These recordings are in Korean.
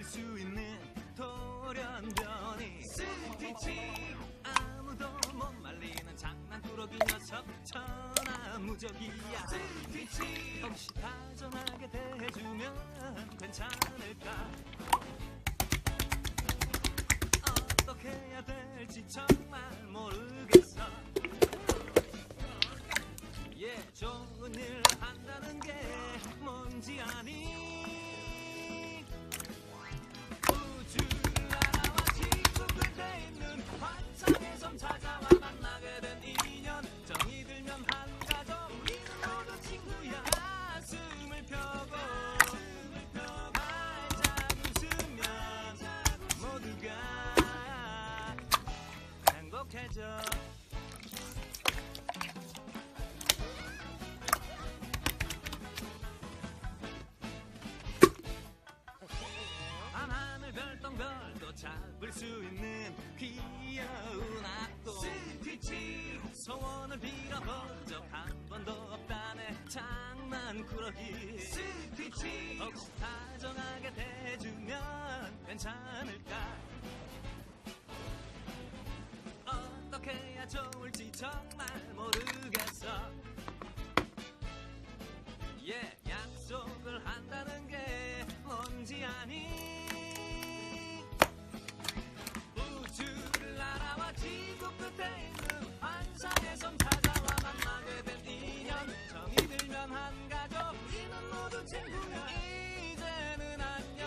버틸 수 있는 돌연변이 스티치. 아무도 못 말리는 장난꾸러기 녀석 천하무적이야 스티치. 혹시 다정하게 대해주면 괜찮을까. 어떻게 해야 될지 정말 모르겠어. 좋은 일 한다는 게 뭔지 아니. 우주를 날아와 지구 끝에 있는 환상의 섬 찾아와 만나게 된 인연. 정이 들면 한 가족 우리는 모두 친구야. 가슴을 펴고 활짝 웃으면 모두가 행복해져. 별똥별도 잡을 수 있는 귀여운 악도 스티치. 소원을 빌어본 적 한 번도 없다네 장난꾸러기 스티치. 혹시 다정하게 대해주면 괜찮을까. 어떻게 해야 좋을지 정말 모르겠어. 약속을 한다는 게 뭔지 아니. 우주를 날아와 지구 끝에 있는 환상의 섬 찾아와 만나게 된 인연. 정이 들면 한 가족 우리는 모두 친구야. 이제는 안녕.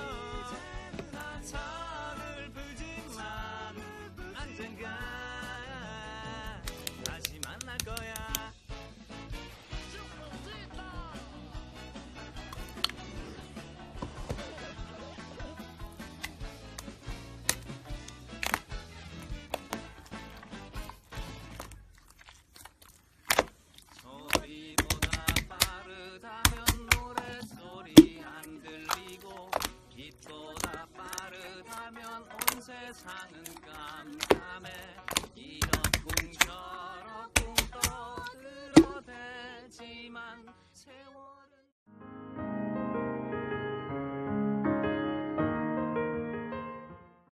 서글프지만 언젠가 다시 만날 거야. 세상은 깜깜해. 이런 꿈 저런 꿈 떠들어대지만 세월